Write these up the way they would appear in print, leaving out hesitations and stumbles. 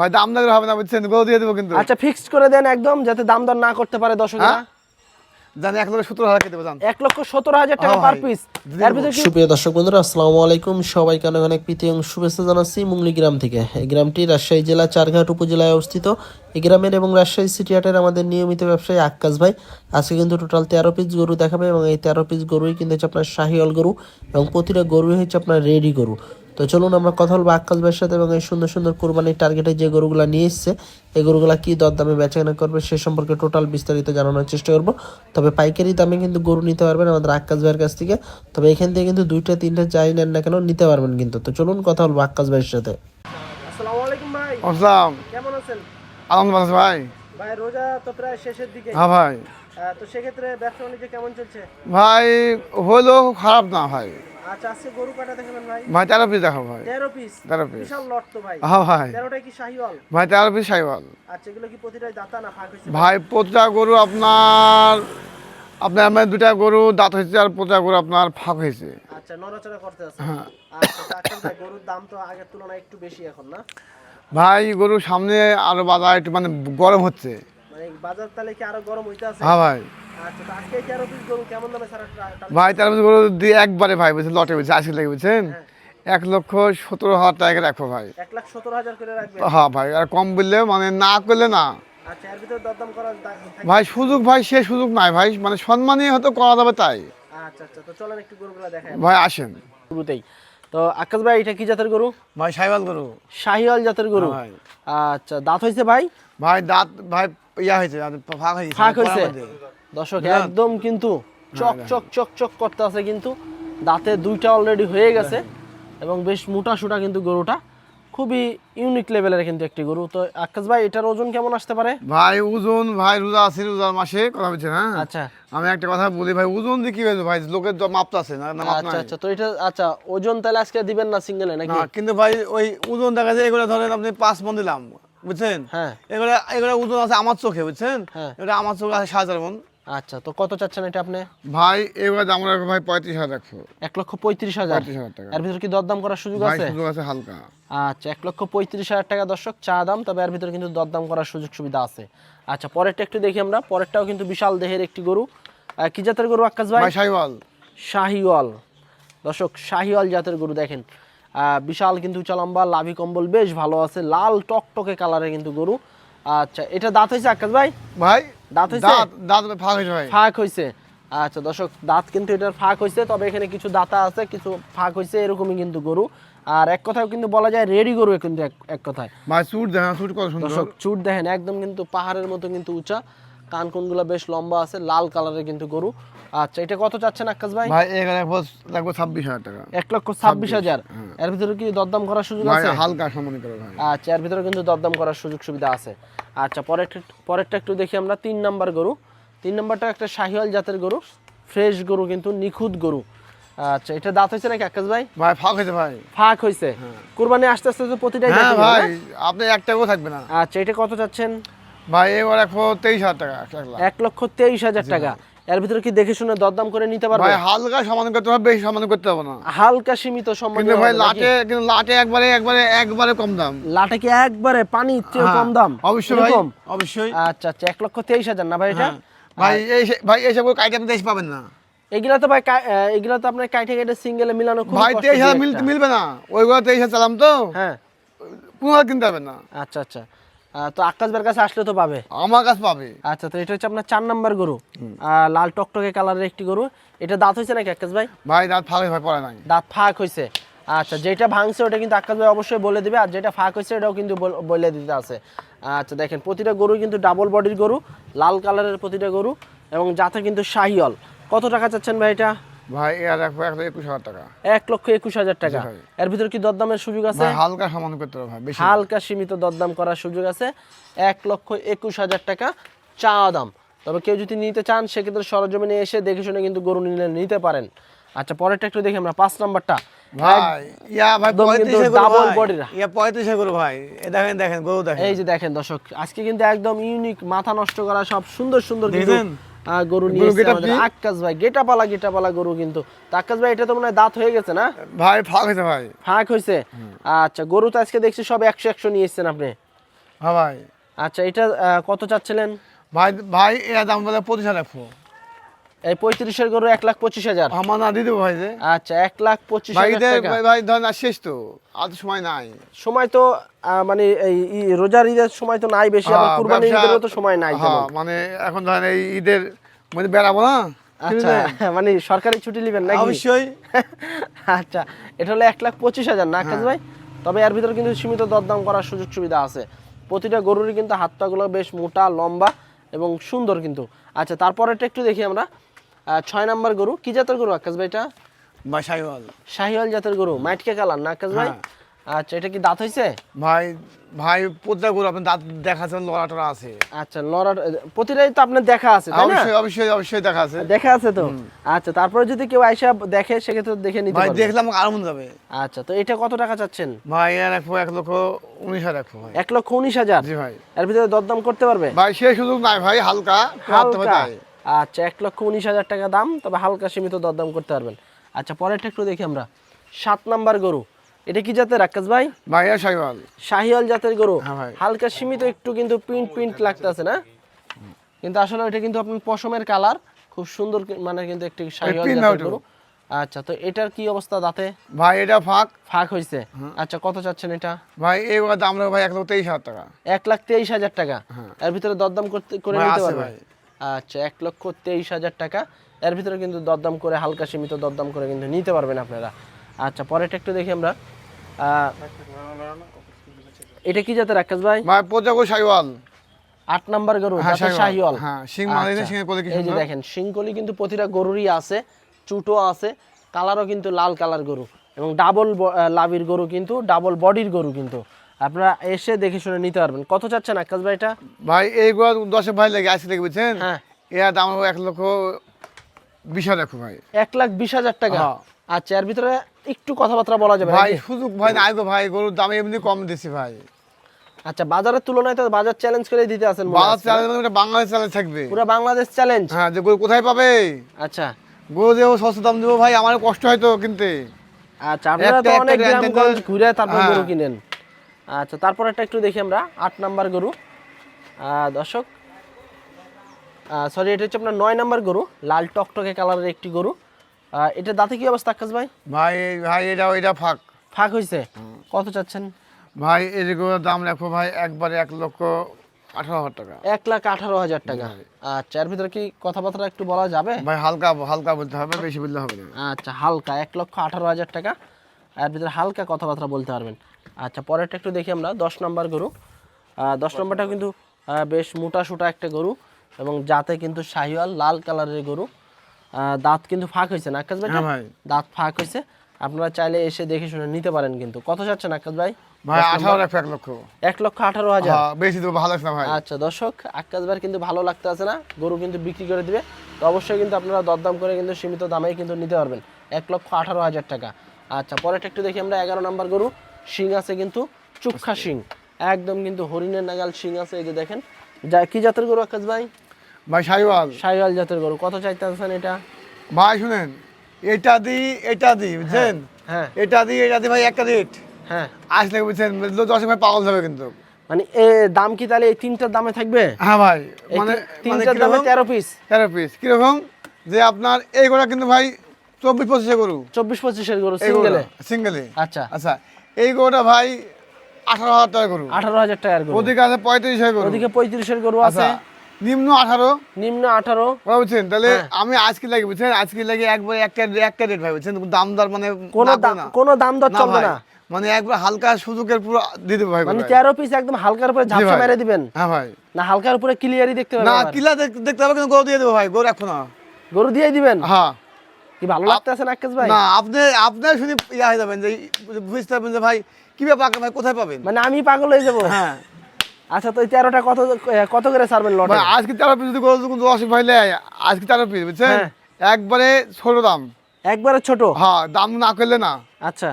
ভাই দাম দর হবে না বুঝছেন, গরু দিয়ে দেবো কিন্তু। আচ্ছা ফিক্সড করে দেন একদম, যাতে দাম দর না করতে পারে দর্শকরা। জানি 1,17,000 কে দেবো জান। 1,17,000 টাকা পার পিস। এর ভিতরে কি সুপ্রিয় দর্শক বন্ধুরা, আসসালামু আলাইকুম। সবাইকে অনেক অনেক প্রীতি এবং শুভেচ্ছা জানাচ্ছি মুঙ্গলি গ্রাম থেকে। এই গ্রামটি রাজশাহী জেলা চারঘাট উপজেলায় অবস্থিত। এই গ্রামের এবং রাজশাহী সিটি হাটের আমাদের নিয়মিত ব্যবসায়ী আক্কাস ভাই আজকে কিন্তু টোটাল 13 পিস গরু দেখাবে, এবং এই 13 পিস গরুই কিন্তু হচ্ছে আপনার শাহিওয়াল গরু, এবং প্রতিটা গরুই হচ্ছে আপনার রেডি গরু। তো চলুন আমরা কথা বলবো আক্কাস ভাইয়ের সাথে, এবং এই সুন্দর সুন্দর কোরবানির টার্গেটে যে গরুগুলো নিয়ে এসছে এই গরুগুলা কি দরদামে বেচাকেনা করবে সে সম্পর্কে টোটাল বিস্তারিত জানানোর চেষ্টা করবো। তবে পাইকারি দামে কিন্তু গরু নিতে পারবেন আমাদের আক্কাস ভাইয়ের কাছ থেকে। তবে এখান থেকে কিন্তু 2টা 3টা যাই নেন না কেন নিতে পারবেন কিন্তু। তো চলুন কথা বলবো আক্কাস ভাইয়ের সাথে। আসসালামু আলাইকুম ভাই। আসসালাম। কেমন আছেন আলহামদুলিল্লাহ ভাই। ভাই? রোজা তো প্রায় শেষের দিকে। হ্যাঁ ভাই। তো সেক্ষেত্রে ব্যবসা বাণিজ্য কেমন চলছে? ভাই হলো খারাপ না ভাই। আচ্ছা আজকে গরু কাটা দেখাবেন ভাই? ভাই 13 পিস দেখাও ভাই। 13 পিস। 13 পিস। বিশাল লট তো ভাই। হ্যাঁ ভাই। 13টাই কি শাহিওয়াল? ভাই 13 পিস শাহিওয়াল। আচ্ছা এগুলো কি প্রতিটাই দাতা না ফাঁক হইছে? ভাই প্রতিটা গরু আপনার আপনার আমার 2টা গরু দাঁত হয়েছে, আর প্রতিটা গরু আপনার ফাঁক হয়েছে। আচ্ছা নড়াচড়া করতে আছে। হ্যাঁ। আচ্ছা ডাক্তার ভাই, গরুর দাম তো আগের তুলনায় একটু বেশি এখন না? ভাই গরু সামনে আরো বাজার একটু মানে গরম হচ্ছে। মানে বাজার তাহলে কি আরো গরম হইতে আছে? হ্যাঁ ভাই। আচ্ছা তো আজকে 13 পিস গরু কেমন দামে ছাড়া? ভাই 13 পিস গরু দিয়ে একবারে ভাই বলছে লটে বলছে আজকে লাগে বুঝছেন, 1,17,000 টাকা রাখো ভাই। 1,17,000 করে রাখবেন? হ্যাঁ ভাই, আর কম বললে মানে না করলে না। আচ্ছা এর ভিতরে দরদাম করার ভাই সুযোগ ভাই সে সুযোগ নাই ভাই, মানে সম্মানই হয়তো করা যাবে তাই। আচ্ছা আচ্ছা তো চলেন একটু গরুগুলো দেখাই ভাই আসেন। শুরুতেই। তো আকাশ ভাই এটা কি জাতের গরু? ভাই শাহিওয়াল গরু। শাহিওয়াল জাতের গরু। হ্যাঁ ভাই। আচ্ছা দাঁত হয়েছে ভাই? ভাই দাঁত ভাই ইয়া হয়েছে, ফাঁক হয়েছে। ফাঁক হয়েছে। দর্শক একদম কিন্তু চক চক চক চক করতে আছে, কিন্তু দাঁতে 2টা অলরেডি হয়ে গেছে, এবং বেশ মোটা সোটা কিন্তু গরুটা খুবই ইউনিক লেভেলের কিন্তু একটি গরু। তো আকাশ ভাই এটার ওজন কেমন আসতে পারে? ভাই ওজন ভাই রোজা আছে, রোজার মাসে কথা বলছেন। হ্যাঁ আচ্ছা আমি একটা কথা বলি ভাই, ওজন দিয়ে কি হয়েছে ভাই, লোকের তো মাপটা আছে না, না মাপ আচ্ছা নাই। আচ্ছা তো এটা আচ্ছা ওজন তাহলে আজকে দিবেন না সিঙ্গেলে নাকি? না কিন্তু ভাই ওই ওজন দেখা যায় এগুলো ধরেন আপনি 5 মণ দিলাম বুঝছেন। হ্যাঁ এগুলো এগুলো ওজন আছে আমার চোখে বুঝছেন। হ্যাঁ। এটা আমার চোখে আছে 7,000 মণ। আচ্ছা তো কত চাচ্ছেন এটা আপনি? ভাই এগুলো দাম রাখবো ভাই 35,000 রাখবো। 1,35,000। 35,000 টাকা। এর ভিতরে কি দরদাম করার সুযোগ ভাই আছে? সুযোগ আছে হালকা। আচ্ছা 1,35,000 টাকা দর্শক চা দাম, তবে এর ভিতরে কিন্তু দরদাম করার সুযোগ সুবিধা আছে। আচ্ছা পরেরটা একটু দেখি আমরা। পরেরটাও কিন্তু বিশাল দেহের একটি গরু। কি জাতের গরু আকাশ ভাই? ভাই শাহিওয়াল। শাহিওয়াল। দর্শক শাহিওয়াল জাতের গরু দেখেন, বিশাল কিন্তু উঁচা লম্বা, লাভি কম্বল বেশ ভালো আছে, লাল টকটকে কালারের কিন্তু গরু। আচ্ছা এটা দাঁত হয়েছে আকাশ ভাই? ভাই দাঁত হয়েছে? দাঁত ফাঁক হয়েছে ভাই। ফাঁক হয়েছে। আচ্ছা দর্শক দাঁত কিন্তু এটার ফাঁক হয়েছে, তবে এখানে কিছু দাঁতা আছে, কিছু ফাঁক হয়েছে, এরকমই কিন্তু গরু। আর এক কথায় কিন্তু বলা যায় রেডি গরু কিন্তু এক কথায়। ভাই চুট দেখেন, চুট কত সুন্দর। দর্শক চুট দেখেন একদম কিন্তু পাহাড়ের মতো কিন্তু উঁচা, কান কোনগুলো বেশ লম্বা আছে, লাল কালারের কিন্তু গরু। আচ্ছা এটা কত চাচ্ছেন আকাশ ভাই? ভাই এখানে লাগবে 26,000 টাকা। 1,26,000। এর ভিতরে কি দরদাম করার সুযোগ ভাই আছে? হালকা সম্মান করে ভাই। আচ্ছা এর ভিতরে কিন্তু দরদাম করার সুযোগ সুবিধা আছে। আচ্ছা পরেরটা একটু দেখি আমরা। 3 নাম্বার গরু। 3 নাম্বারটা একটা শাহিওয়াল জাতের গরু, ফ্রেশ গরু কিন্তু নিখুঁত গরু। আচ্ছা এটা দাঁত হয়েছে নাকি আকাশ ভাই? ভাই ফাঁক হয়েছে ভাই। ফাঁক হয়েছে। কুরবানি আস্তে আস্তে তো প্রতিটাই হ্যাঁ দেখতে ভাই হবে না? আপনি একটাও থাকবে না। আচ্ছা এটা কত চাচ্ছেন? ভাই এবার রাখো 23,000 টাকা। 1,23,000 টাকা। এর ভিতরে কি দেখে শুনে দরদাম করে নিতে পারবে? ভাই হালকা সমান করতে হবে, বেশি সমান করতে হবে না। হালকা সীমিত সম্মান। কিন্তু ভাই লাটে একবারে একবারে একবারে কম দাম। লাটে কি একবারে পানি চেয়ে কম দাম? অবশ্যই ভাই, এরকম? অবশ্যই। আচ্ছা আচ্ছা 1,23,000 না ভাই এটা? ভাই ভাই এইসব কাইটে আপনি দেশ পাবেন না এগুলা তো ভাই এগুলা তো আপনার কাইটে কাইটে সিঙ্গেলে মিলানো খুব ভাই। কষ্ট। 23,000 মিলবে না, ওইগুলো 23,000 চালাম তো। হ্যাঁ পুরো কিনতে হবে না। আচ্ছা আচ্ছা তো আকাশ ভাইয়ের কাছে আসলে তো পাবে। আমার কাছে পাবে। আচ্ছা তো এটা হচ্ছে আপনার 4 নাম্বার গরু, লাল টকটকে কালারের একটি গরু। এটা দাঁত হয়েছে নাকি আকাশ ভাই? ভাই দাঁত ফাঁক ভাই পড়ে নাই। দাঁত ফাঁক হয়েছে। আচ্ছা যেটা ভাঙছে ওটা কিন্তু আকাশ ভাই অবশ্যই বলে দিবে, আর যেটা ফাঁক হয়েছে এটাও কিন্তু বলে দিতে আছে। আচ্ছা দেখেন প্রতিটা গরু কিন্তু ডাবল বডির গরু, লাল কালারের প্রতিটা গরু, এবং জাতে কিন্তু শাহিওয়াল। কত টাকা চাচ্ছেন ভাই এটা? ভাই এর রাখবো 1,21,000 টাকা। 1,21,000 টাকা। ভাই। এর ভিতরে কি দরদামের সুযোগ আছে? ভাই হালকা সমান করতে হবে ভাই, বেশি না। হালকা সীমিত দরদাম করার সুযোগ আছে। 1,21,000 টাকা চা দাম। তবে কেউ যদি নিতে চান সেক্ষেত্রে সরজমিনে এসে দেখে শুনে কিন্তু গরু নিতে পারেন। আচ্ছা পরেরটা একটু দেখি আমরা। 5 নাম্বারটা ভাই ইয়া ভাই একদম কিন্তু 35 ডাবল ডাবল বডির। ইয়া 35 গরু ভাই। দেখেন দেখেন গরু দেখেন। এই যে দেখেন দর্শক আজকে কিন্তু একদম ইউনিক, মাথা নষ্ট করা সব সুন্দর সুন্দর কিন্তু দেখেন? গরু নিয়ে এসেছে আমাদের আকাশ ভাই। গেটাপালা গরু কিন্তু। তো আকাশ ভাই এটা তো মনে হয় দাঁত হয়ে গেছে না? ভাই ফাঁক হয়েছে ভাই। ফাঁক হয়েছে। আচ্ছা গরু তো আজকে দেখছি সব 100 নিয়ে এসেছেন আপনি। হ্যাঁ ভাই। আচ্ছা এটা কত চাচ্ছিলেন? ভাই ভাই এর দাম বলে 25,000 রাখবো। এই 35-এর গরু 1,25,000। আমার না দিয়ে দেবো ভাই যে। আচ্ছা 1,25,000 ভাই ঈদের টাকা। ভাই ধরেন আর শেষ তো, আর তো সময় নাই। সময় তো মানে এই রোজার ঈদের সময় তো নাই বেশি, আবার হ্যাঁ, কুরবানির ব্যবসা- ঈদেরও তো সময় নাই হ্যাঁ, তেমন। মানে এখন ধরেন এই ঈদের মধ্যে বেড়াবো না। আচ্ছা মানে সরকারি ছুটি নেবেন নাকি? অবশ্যই। আচ্ছা এটা হলো 1,25,000 না আকাশ ভাই? তবে এর ভিতরে কিন্তু সীমিত দরদাম করার সুযোগ সুবিধা আছে। প্রতিটা গরুরই কিন্তু হাত পাগুলো বেশ মোটা লম্বা এবং সুন্দর কিন্তু। আচ্ছা তারপরেটা একটু দেখি আমরা। 6 নাম্বার গরু কি জাতের গরু আকাশ ভাই? এটা ভাই শাহিওয়াল। শাহিওয়াল জাতের গরু, মাইটকে কালার না আকাশ ভাই? হ্যাঁ। আচ্ছা এটা কি দাঁত হইছে? ভাই ভাই প্রতিটা গরু আপনার দাঁত দেখাচ্ছেন, লড়াটরা আছে। আচ্ছা লড়ার প্রতিটাই তো আপনার দেখা আছে তাই না? অবশ্যই অবশ্যই অবশ্যই দেখা আছে। দেখা আছে তো। আচ্ছা তারপরে যদি কেউ আইসা দেখে সেক্ষেত্রে দেখে নিতে ভাই পারবে। দেখলাম আরো মন যাবে। আচ্ছা তো এটা কত টাকা চাচ্ছেন? ভাই এর রাখবো 1,19,000 রাখবো ভাই। 1,19,000। জি ভাই। এর ভিতরে দরদাম করতে পারবে? ভাই সে সুযোগ নাই ভাই, হালকা হালকা। আচ্ছা 1,19,000 টাকা দাম, তবে হালকা সীমিত দরদাম করতে পারবেন। আচ্ছা পরেরটা একটু দেখি আমরা। 7 নাম্বার গরু, এটা কি জাতের আকাশ ভাই? ভাই এর শাহিওয়াল। শাহিওয়াল জাতের গরু। হ্যাঁ ভাই। হালকা সীমিত একটু কিন্তু প্রিন্ট লাগতেছে না, কিন্তু আসলে এটা কিন্তু আপনার পশমের কালার খুব সুন্দর, মানে কিন্তু একটি শাহিওয়াল print জাতের out। গরু। আচ্ছা তো এটার কি অবস্থা দাঁতে? ভাই এটা ফাঁক হয়েছে। আচ্ছা কত চাচ্ছেন এটা? ভাই এই দাম রাখবো ভাই 1,23,000 টাকা। 1,23,000 টাকা। এর ভিতরে দরদাম করে ভাই নিতে আছে পারবে? ভাই। আচ্ছা 1,23,000 টাকা। এর ভিতরে কিন্তু দরদাম করে হালকা সীমিত দরদাম করে কিন্তু নিতে পারবেন আপনারা। আচ্ছা পরেরটা একটু দেখি আমরা। এটা কি জাতের আকাশ ভাই? ভাই প্রতিটা গরু শাহিওয়াল। 8 নাম্বার গরু, হ্যাঁ, জাতের শাহিওয়াল। হ্যাঁ, শিং মারিনে আচ্ছা, শিংয়ের কোলে কি এই যে সুন্দর। দেখেন শিংকলি কিন্তু প্রতিটা গরুরই আছে, চুটো আছে, কালারও কিন্তু লাল কালার গরু এবং ডাবল লাভির গরু, কিন্তু ডাবল বডির গরু কিন্তু। আপনারা এসে দেখে শুনে নিতে পারবেন। কত চাচ্ছেন আকাশ ভাই এটা? ভাই এই গরু 10 ভাই লাগে আজকে লাগে বুঝছেন। হ্যাঁ। এর দাম হবে 1,20,000 রাখো ভাই। 1,20,000 টাকা। হ্যাঁ। আচ্ছা এর ভিতরে একটু কথাবার্তা বলা যাবে ভাই নাকি? সুযোগ ভাই নাই গো ভাই, গরুর দাম এমনি কম দিছি ভাই। আচ্ছা বাজারের তুলনায় তো বাজার চ্যালেঞ্জ করে দিতে আছেন মনে বাংলা হচ্ছে। চ্যালেঞ্জ মানে ওটা বাংলাদেশ চ্যালেঞ্জ থাকবে। পুরো বাংলাদেশ চ্যালেঞ্জ। হ্যাঁ, যে গরু কোথায় পাবে? আচ্ছা গরু দেবো সস্তা দাম দেবো ভাই, আমার কষ্ট হয় তো কিনতে। আচ্ছা আপনারা তো একটা অনেক একটা গ্রামগঞ্জ ঘুরে তারপর হ্যাঁ। গরু কিনেন। আচ্ছা তারপর একটা একটু দেখি আমরা 8 নাম্বার গরু। দর্শক সরি এটা হচ্ছে আপনার 9 নাম্বার গরু, লাল টকটকে কালারের একটি গরু। এটা দাঁতে কি অবস্থা আকাশ ভাই? ভাই ভাই এটা ফাঁক হয়েছে। কত চাচ্ছেন? ভাই এই যে গরুর দাম রাখবো ভাই একবারে 1,18,000 টাকা। 1,18,000 টাকা। আচ্ছা এর ভিতরে কি কথাবার্তা একটু বলা যাবে? ভাই হালকা হালকা বলতে হবে, বেশি বললে হবে না। আচ্ছা হালকা 1,18,000 টাকা। এর ভিতরে হালকা কথাবার্তা বলতে পারবেন। আচ্ছা পরেরটা একটু দেখি আমরা 10 নাম্বার গরু। 10 নাম্বারটা কিন্তু বেশ মোটা সোটা একটা গরু এবং যাতে কিন্তু শাহিওয়াল লাল কালারের গরু। দাঁত কিন্তু ফাঁক হয়েছে না আকাশ ভাই? হ্যাঁ ভাই। দাঁত ফাঁক হয়েছে, আপনারা চাইলে এসে দেখে শুনে নিতে পারেন কিন্তু। কত চাচ্ছেন আকাশ ভাই? ভাই 18 রাখবো 1 লক্ষ। 1,18,000। হ্যাঁ, বেশি দেবো, ভালো লাগছে না ভাই। আচ্ছা দর্শক আকাশ ভাই কিন্তু ভালো লাগতে আছে না, গরু কিন্তু বিক্রি করে দিবে, তো অবশ্যই কিন্তু আপনারা দরদাম করে কিন্তু সীমিত দামে কিন্তু নিতে পারবেন। 1,18,000 টাকা। আচ্ছা পরেরটা একটু দেখি আমরা 11 নাম্বার গরু। শিং আছে কিন্তু চুক্ষা শিং, একদম কিন্তু হরিণের নাগাল শিং আছে। এই যে দেখেন, কি জাতের গরু আকাশ ভাই? ভাই শাহিওয়াল। শাহিওয়াল জাতের গরু। কত চাইতেছেন এটা? ভাই শুনেন, এটা দি বুঝছেন, হ্যাঁ এটা দি ভাই একটা রেট হ্যাঁ। আসলে বুঝছেন 10 ভাই পাগল যাবে কিন্তু। মানে এ দাম কি তাহলে এই তিনটার দামে থাকবে? হ্যাঁ ভাই, এই মানে তিনটার দামে 13 পিস। 13 পিস কিরকম যে আপনার এই গোটা কিন্তু ভাই 24-25 গরু, 24-25 এর গরু সিঙ্গেলে। সিঙ্গেলে। আচ্ছা আচ্ছা এই গোটা ভাই 18,000 টাকা গরু, 18,000 টাকার গরু। ওদিকে আছে 35 গরু, ওদিকে 35 এর গরু আছে, আচ্ছা নিম্ন 18, নিম্ন 18। বুঝছেন তাহলে হ্যাঁ। আমি আজকে লাগে বুঝছেন, আজকে লাগে একবার একটা রেট ভাই বুঝছেন, দাম দর মানে কোনো দাম দর চলবে ভাই, না, মানে একবার হালকা সুযোগের পুরো দিয়ে দেবো ভাই। মানে 13 পিস একদম হালকার উপরে ঝাপসা ভাই। মেরে দিবেন হ্যাঁ ভাই, না, হালকার উপরে ক্লিয়ারই দেখতে না পাবেন আবার? কিলা দেখতে হবে কিন্তু গরু দিয়ে দেবো ভাই, গরু রাখবো না। গরু দিয়েই দিবেন? হ্যাঁ কি ভালো লাগতেছে না আকাশ ভাই? না, আপনার শুনে ইয়া হয়ে যাবেন যে বুঝতে পারবেন যে ভাই কি ব্যাপার ভাই, কোথায় পাবেন। মানে আমি পাগল হয়ে যাবো। হ্যাঁ আচ্ছা তো এই 13টা কত করে ছাড়বেন লটে? ভাই আজকে 13 পিস যদি গরু 10 ভাই নেয়, আজকে 13 পিস বুঝছেন, হ্যাঁ। একবারে ছোট দাম। একবারে ছোট? হ্যাঁ, দাম না করলে না আচ্ছা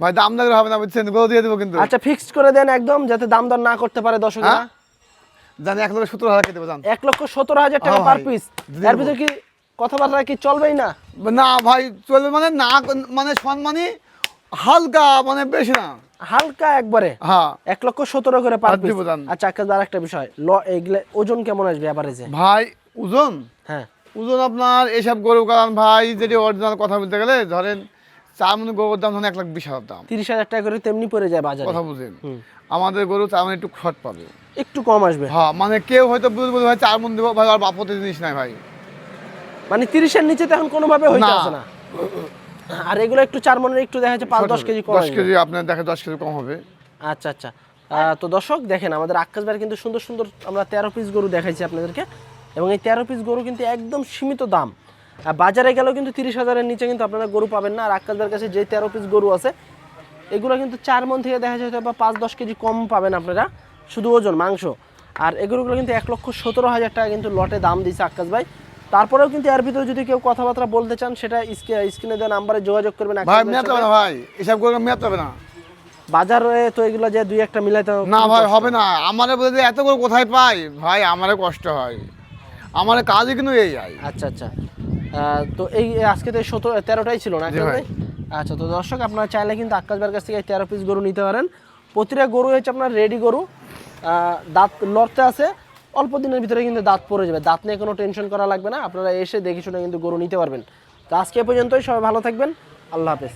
ভাই, দাম না করলে হবে না বুঝছেন, গরু দিয়ে দেবো কিন্তু। আচ্ছা ফিক্সড করে দেন একদম, যাতে দাম দর না করতে পারে দর্শকরা। হ্যাঁ? জানি 1,17,000 খেতে দেবো জান। 1,17,000 টাকা হ্যাঁ পার ভাই, পিস। দিয়ে এর দেবো। ভিতরে কি কথাবার্তা কি চলবেই না? না ভাই চলবে মানে না, মানে সম্মানী হালকা, মানে বেশি না। হালকা একবারে হ্যাঁ 1,17,000 করে পার আর পিস। দিব দাম। আচ্ছা আকাশ আর একটা বিষয় এগুলা ওজন কেমন আসবে এভারেজে? ভাই ওজন হ্যাঁ ওজন আপনার এসব গরু কারণ ভাই যদি অরিজিনাল কথা বলতে গেলে ধরেন 4 মণ গরুর দাম ধরেন 1,20,000 দাম। 30,000 টাকা করে তেমনি পড়ে যায় বাজারে। কথা বুঝেন আমাদের গরু 4 মণ একটু শর্ট পাবে, একটু কম আসবে। হ্যাঁ মানে কেউ হয়তো বুঝবে ভাই 4 মণ দেবো ভাই, আর বাপতে জিনিস নাই ভাই, মানে 30-এর নিচে তো এখন কোনোভাবে হইতে না। আসে না। আর এগুলো একটু 4 মণের একটু দেখা যাচ্ছে 5-10 কেজি কম 10 আসবে। কেজি আপনার দেখে 10 কেজি কম হবে। আচ্ছা আচ্ছা তো দর্শক দেখেন আমাদের আক্কাস ভাইয়ের কিন্তু সুন্দর সুন্দর আমরা 13 পিস গরু দেখাইছি আপনাদেরকে, এবং এই 13 পিস গরু কিন্তু একদম সীমিত দাম। বাজারে গেলেও কিন্তু 30,000-এর নিচে কিন্তু আপনারা গরু পাবেন না। আর আক্কাস ভাইয়ের কাছে যে 13 পিস গরু আছে এগুলো কিন্তু 4 মণ থেকে দেখা যায় হয়তো বা 5-10 কেজি কম পাবেন আপনারা, শুধু ওজন মাংস। আর এগুলোগুলো কিন্তু 1,17,000 টাকা কিন্তু লটে দাম দিয়েছে আক্কাস ভাই। তারপরেও কিন্তু এর ভিতরে যদি কেউ কথাবার্তা বলতে চান সেটা স্ক্রিনে দেওয়া নাম্বারে যোগাযোগ করবেন আক্কাস ভাই ভাইয়ের মেয়াদ সাথে। হবে না ভাই, এসব গরু মেয়াদ হবে না। বাজারে তো এগুলো যে 2-1টা মিলাইতে না ভাই হবে না, আমারে বলে যে এত করে কোথায় পাই ভাই, আমারে কষ্ট হয়, আমার কাজই কিন্তু এই যায়। আচ্ছা আচ্ছা তো এই আজকে তো 13টাই ছিল না জি আক্কাস ভাই। ভাই? আচ্ছা তো দর্শক আপনারা চাইলে কিন্তু আক্কাস ভাইয়ের কাছ থেকে 13 পিস গরু নিতে পারেন। প্রতিটা গরু হচ্ছে আপনার রেডি গরু, দাঁত লড়তে আছে, অল্প দিনের ভিতরে কিন্তু দাঁত পড়ে যাবে, দাঁত নিয়ে কোনো টেনশন করা লাগবে না, আপনারা এসে দেখে শুনে কিন্তু গরু নিতে পারবেন। তো আজকে এ পর্যন্তই, সবাই ভালো থাকবেন, আল্লাহ হাফেজ।